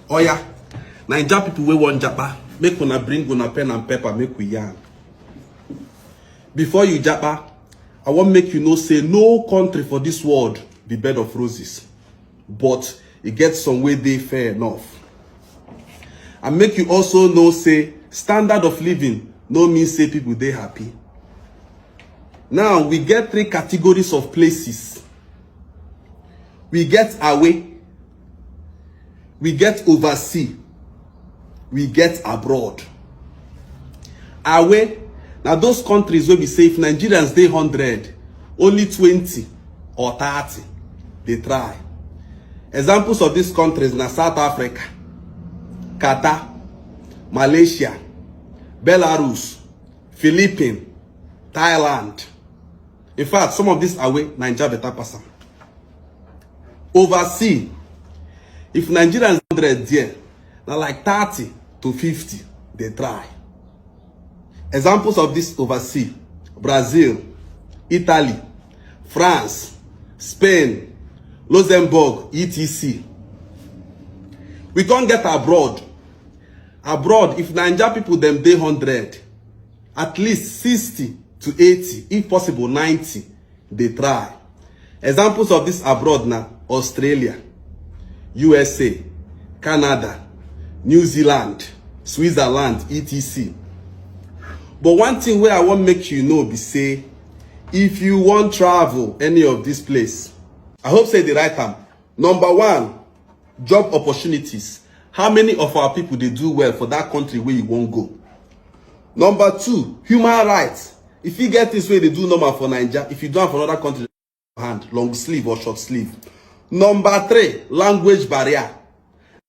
Oh yeah, Naija people we want JAPA. Make una bring una pen and paper, make we yarn. Before you JAPA, I want make you know say no country for this world be bed of roses, but it gets some way they fair enough. And make you also know say standard of living no mean say people they happy. Now we get 3 categories of places. We get away, we get overseas, we get abroad. Away, now those countries will be safe. Nigerians they 100, only 20 or 30 they try. Examples of these countries na South Africa, Qatar, Malaysia, Belarus, Philippines, Thailand. In fact, some of these away Nigeria better pass. Overseas, if Nigerians 100 there, now like 30 to 50 they try. Examples of this overseas: Brazil, Italy, France, Spain, Luxembourg, etc. We can't get abroad. Abroad, if Nigeria people them they 100, at least 60 to 80, if possible 90, they try. Examples of this abroad now: Australia, USA, Canada, New Zealand, Switzerland, etc. But one thing where I want make you know be say, if you want travel any of this place, I hope say the right time. Number 1, job opportunities. How many of our people they do well for that country where you won't go? Number 2, human rights. If you get this way they do normal for Nigeria, if you do it for another country, hand long sleeve or short sleeve. Number 3, language barrier.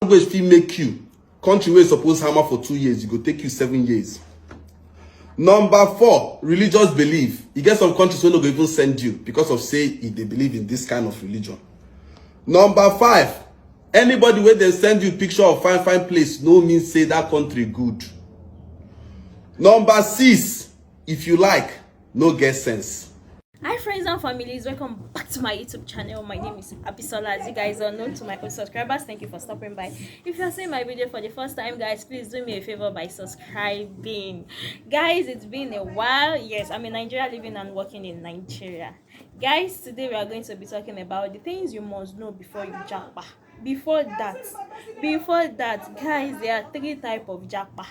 Language fee make you country where suppose hammer for 2 years, it go take you 7 years. Number 4, religious belief. You get some countries where no go even send you because of say if they believe in this kind of religion. Number 5, anybody where they send you picture of fine place no means say that country good. Number 6, if you like, no get sense. Hi friends and families, welcome back to my YouTube channel. My name is Abisola. As you guys are known to my old subscribers, thank you for stopping by. If you are seeing my video for the first time, guys, please do me a favor by subscribing. Guys, it's been a while. Yes, I'm in Nigeria, living and working in Nigeria. Guys, today we are going to be talking about the things you must know before you JAPA. Before that, guys, there are 3 types of JAPA.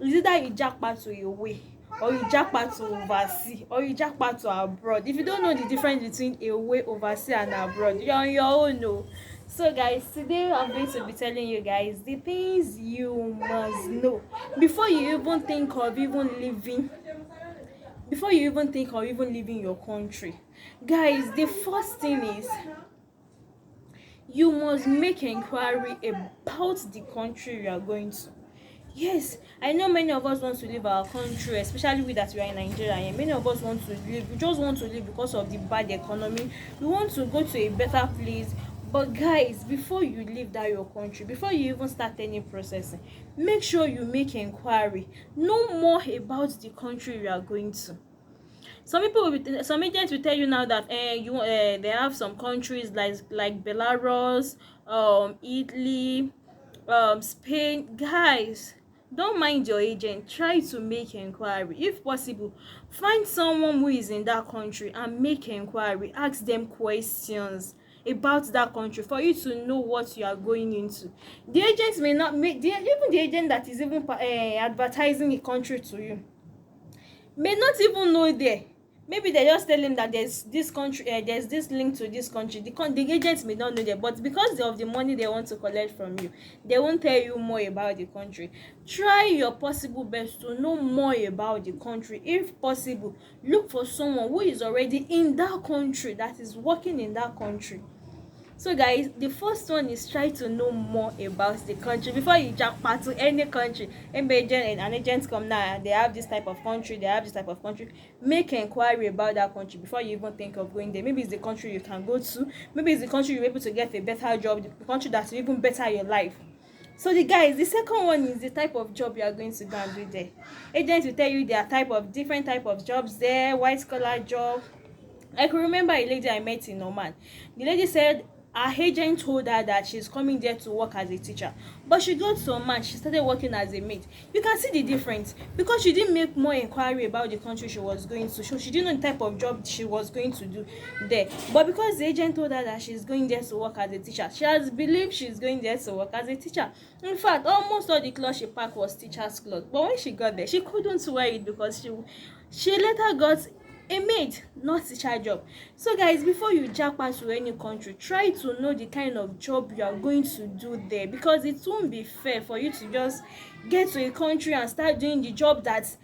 It's either you JAPA to your way, or you JAPA to overseas, or you JAPA to abroad. If you don't know the difference between away, overseas and abroad, you're on your own. No. So guys, today I'm going to be telling you guys the things you must know before you even think of leaving your country. Guys, the first thing is you must make inquiry about the country you are going to. Yes, I know many of us want to leave our country, especially we that we are in Nigeria, and many of us want to leave. We just want to leave because of the bad economy. We want to go to a better place. But guys, before you leave that your country, before you even start any processing, make sure you make inquiry. Know more about the country you are going to. Some agents will tell you now that they have some countries like Belarus, Italy, Spain. Guys, don't mind your agent. Try to make inquiry. If possible, find someone who is in that country and make inquiry. Ask them questions about that country for you to know what you are going into. The agents may not make even the agent that is even advertising the country to you may not even know there. Maybe they just tell him that there's this country, there's this link to this country. The agents may not know that, but because of the money they want to collect from you, they won't tell you more about the country. Try your possible best to know more about the country. If possible, look for someone who is already in that country, that is working in that country. So guys, the first one is try to know more about the country before you jump to any country. An agent come now, they have this type of country, make inquiry about that country before you even think of going there. Maybe it's the country you can go to, maybe it's the country you're able to get a better job, the country that will even better your life. So the second one is the type of job you are going to go and do there. Agents will tell you there are different type of jobs there. White collar job. I could remember a lady I met in Oman. The lady said her agent told her that she's coming there to work as a teacher, but she got to Oman, she started working as a maid. You can see the difference, because she didn't make more inquiry about the country she was going to, so she didn't know the type of job she was going to do there. But because the agent told her that she's going there to work as a teacher, she has believed she's going there to work as a teacher. In fact, almost all the clothes she packed was teacher's clothes, but when she got there, she couldn't wear it because she later got a maid, not teacher job. So guys, before you japa to any country, try to know the kind of job you are going to do there, because it won't be fair for you to just get to a country and start doing the job that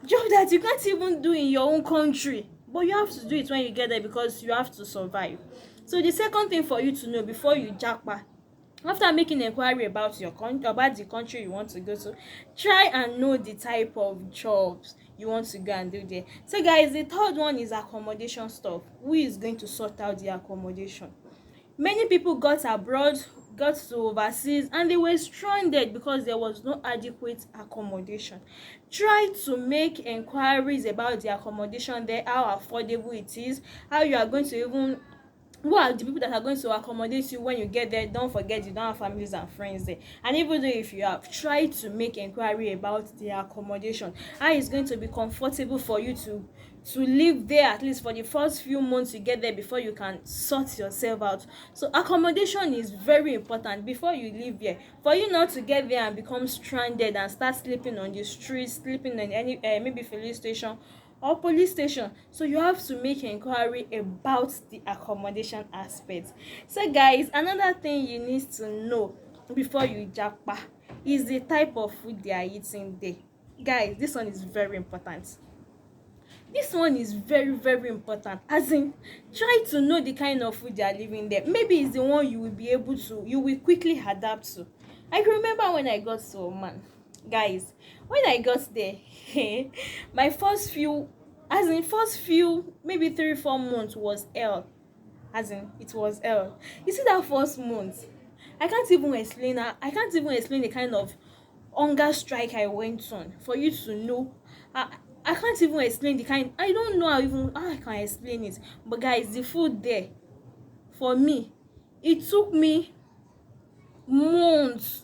you can't even do in your own country, but you have to do it when you get there because you have to survive. So the second thing for you to know before you japa, after making inquiry about about the country you want to go to, try and know the type of jobs you want to go and do there. So guys, the third one is accommodation stuff. Who is going to sort out the accommodation? Many people got abroad, got to overseas, and they were stranded because there was no adequate accommodation. Try to make inquiries about the accommodation there, how affordable it is, how you are going to even, who are the people that are going to accommodate you when you get there. Don't forget you don't have families and friends there. And even though if you have, try to make inquiry about the accommodation, how it's going to be comfortable for you to live there, at least for the first few months you get there, before you can sort yourself out. So accommodation is very important before you live here, for you not to get there and become stranded and start sleeping on the streets, sleeping in any maybe filling station or police station. So you have to make inquiry about the accommodation aspect. So guys, another thing you need to know before you japa is the type of food they are eating there. Guys, this one is very important. This one is very, very important. As in, try to know the kind of food they are living there. Maybe it's the one you will quickly adapt to. I can remember when I got to Oman, guys, when I got there, my first few maybe 3-4 months was hell. As in, it was hell. You see, that first month, I can't even explain the kind of hunger strike I went on for you to know. I can't even explain the kind. I don't know how I can explain it. But guys, the food there, for me, it took me months.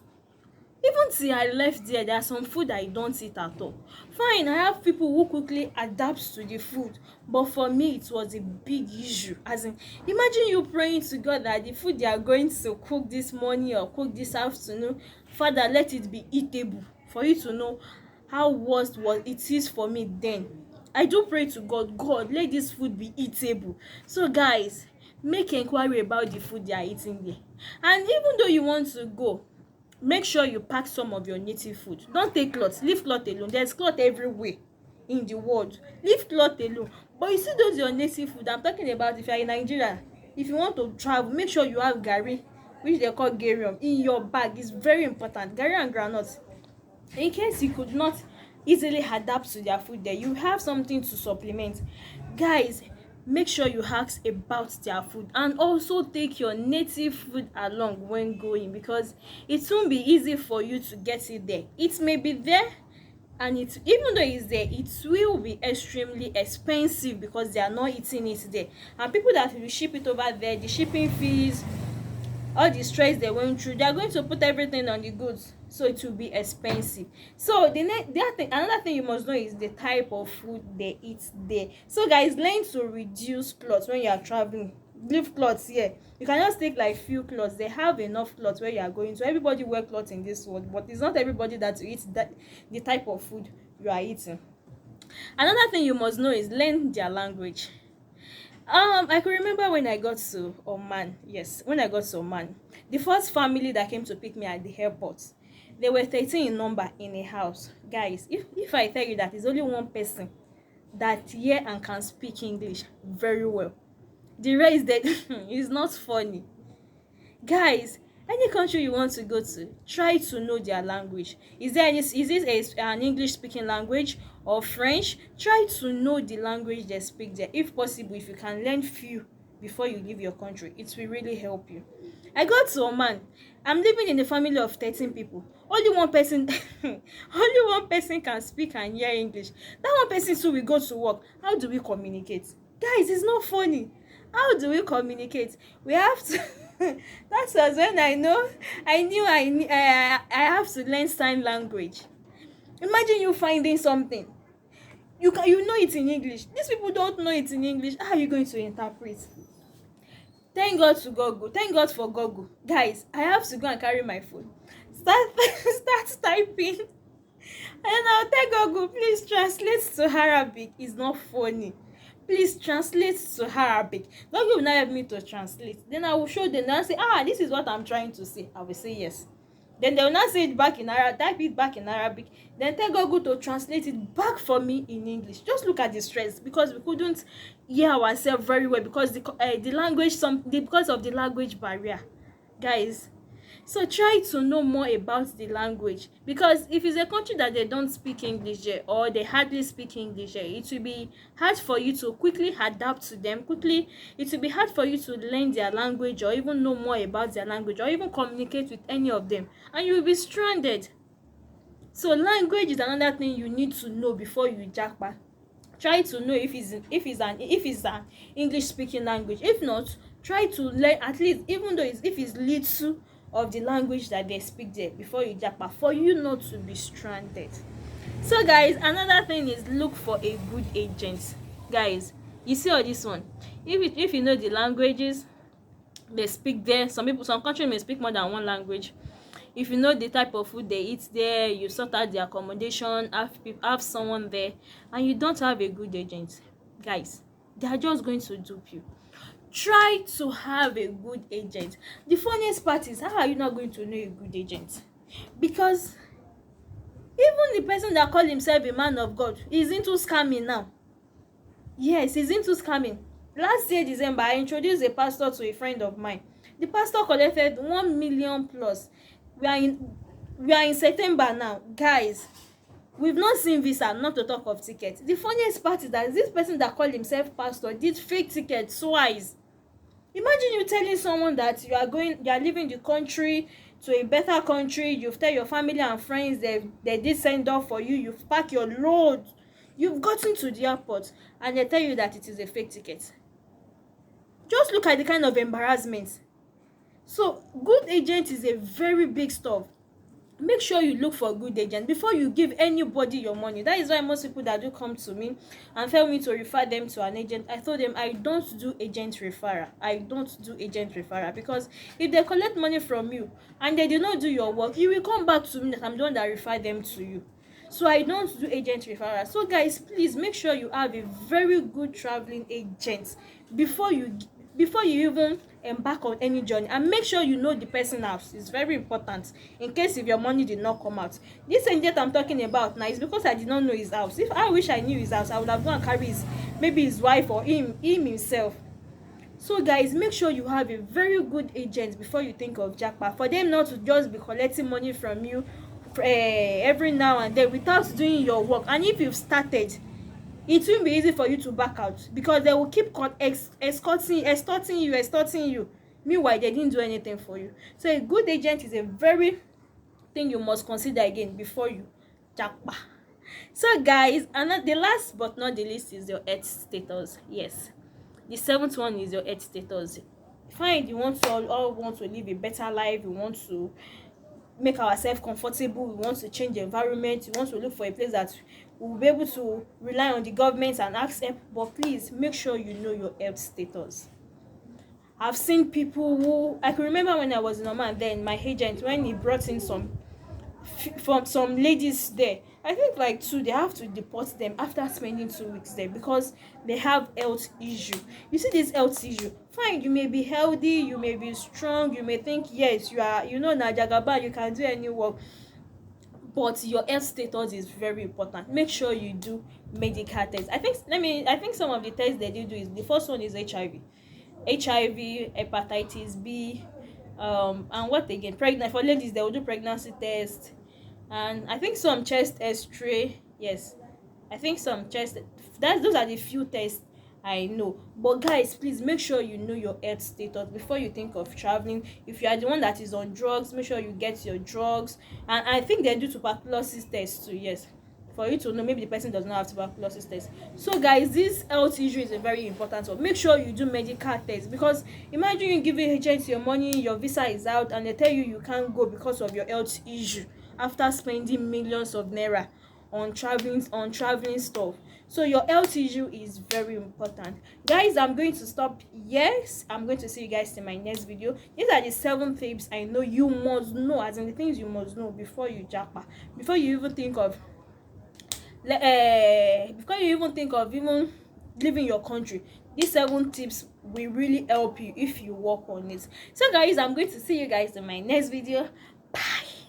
Even till I left there are some food I don't eat at all. Fine, I have people who quickly adapt to the food, but for me it was a big issue. As in, imagine you praying to God that the food they are going to cook this morning or cook this afternoon, Father, let it be eatable. For you to know how worst was it is for me then. I do pray to God, God, let this food be eatable. So guys, make inquiry about the food they are eating there. And even though you want to go, make sure you pack some of your native food. Don't take cloth, leave cloth alone. There's cloth everywhere in the world, leave cloth alone. But you see those your native food I'm talking about. If you are in Nigeria, if you want to travel, make sure you have garri, which they call garium, in your bag. Is very important. Garri and groundnut, in case you could not easily adapt to their food there, you have something to supplement. Guys, make sure you ask about their food, and also take your native food along when going, because it won't be easy for you to get it there. It may be there, and even though it's there, it will be extremely expensive because they are not eating it there. And people that will ship it over there, the shipping fees, all the stress they went through, they are going to put everything on the goods, so it will be expensive. So another thing you must know is the type of food they eat there. So guys, learn to reduce clothes when you are traveling. Leave clothes here. You can just take like few clothes. They have enough clothes where you are going to. Everybody wear clothes in this world, but it's not everybody that eats that the type of food you are eating. Another thing you must know is learn their language. I can remember when I got to Oman. Yes, when I got to Oman, the first family that came to pick me at the airport, they were 13 in number in a house. Guys, if I tell you that it's only one person that hear and can speak English very well, the rest that is not funny. Guys, any country you want to go to, try to know their language. Is this an English speaking language or French? Try to know the language they speak there. If possible, if you can learn few before you leave your country, it will really help you. I got to Oman. I'm living in a family of 13 people. Only one person only one person can speak and hear English. That one person too will go to work. How do we communicate? Guys, it's not funny. How do we communicate? We have to that was when I have to learn sign language. Imagine you finding something, you know it in English, these people don't know it in English. How are you going to interpret? Thank God to Google. Thank God for Google. Guys, I have to go and carry my phone, start start typing, and I'll tell Google, please translate to Arabic. It's not funny. Please translate to Arabic. Google will not help me to translate. Then I will show them and say, this is what I'm trying to say. I will say yes. Then they will not say it back in Arabic, type it back in Arabic. Then tell Google to translate it back for me in English. Just look at the stress, because we couldn't hear ourselves very well because the language, because of the language barrier, guys. So try to know more about the language, because if it's a country that they don't speak English yet, or they hardly speak English yet, it will be hard for you to quickly adapt to them quickly. It will be hard for you to learn their language, or even know more about their language, or even communicate with any of them, and you will be stranded. So language is another thing you need to know before you japa. Try to know if it's an English speaking language. If not, try to learn at least, even though if it's little of the language that they speak there before you japa, for you not to be stranded. So guys, another thing is look for a good agent. Guys, you see all this one, if you know the languages they speak there, some countries may speak more than one language. If you know the type of food they eat there, you sort out the accommodation, have someone there, and you don't have a good agent, guys, they are just going to dupe you. Try to have a good agent. The funniest part is, how are you not going to know a good agent? Because even the person that call himself a man of God is into scamming now. Yes, he's into scamming. Last year December, I introduced a pastor to a friend of mine. The pastor collected 1 million plus. We are in September now, guys. We've not seen visa, not to talk of tickets. The funniest part is that this person that called himself pastor did fake tickets twice. Imagine you telling someone that you are leaving the country to a better country. You've tell your family and friends they did send off for you. You've packed your load. You've gotten to the airport and they tell you that it is a fake ticket. Just look at the kind of embarrassment. So good agent is a very big stuff. Make sure you look for a good agent before you give anybody your money. That is why most people that do come to me and tell me to refer them to an agent, I told them I don't do agent referral. I don't do agent referral, because if they collect money from you and they did not do your work, you will come back to me that I'm the one that referred them to you. So I don't do agent referral. So guys, please make sure you have a very good traveling agent before you even embark on any journey, and make sure you know the person house. It's very important, in case if your money did not come out. This agent I'm talking about now is because I did not know his house. If I wish I knew his house, I would have gone and carry maybe his wife or him himself. So guys, make sure you have a very good agent before you think of japa, for them not to just be collecting money from you every now and then without doing your work. And if you've started, it won't be easy for you to back out, because they will keep extorting you. Meanwhile, they didn't do anything for you. So a good agent is a very thing you must consider again before you japa. So guys, the last but not the least is your health status. Yes, the seventh one is your health status. Fine, you want to all want to live a better life, you want to make ourselves comfortable, we want to change the environment, we want to look for a place that we'll be able to rely on the government and ask help. But please make sure you know your health status. I've seen people who, I can remember when I was in Oman, then my agent, when he brought in some ladies there, I think like two, they have to deport them after spending 2 weeks there because they have health issue. You see this health issue, fine, you may be healthy, you may be strong, you may think yes, you are, na jagaba, you can do any work, but your health status is very important. Make sure you do medical tests. I think some of the tests they do is, the first one is HIV, hepatitis B, and what again, pregnant. For ladies, they will do pregnancy test, and I think some chest x-ray. Yes, I think some chest. Those are the few tests I know. But guys, please make sure you know your health status before you think of traveling. If you are the one that is on drugs, make sure you get your drugs. And I think they do tuberculosis tests too. Yes, for you to know maybe the person does not have tuberculosis test. So guys, this health issue is a very important one. Make sure you do medical tests, because imagine you giving agents your money, your visa is out, and they tell you can't go because of your health issue after spending millions of naira on traveling stuff. So your health issue is very important. Guys, I'm going to stop. Yes, I'm going to see you guys in my next video. These are the 7 tips I know you must know, as in the things you must know before you japa, before you even think of even leaving your country. These 7 tips will really help you if you work on it. So guys, I'm going to see you guys in my next video. Bye.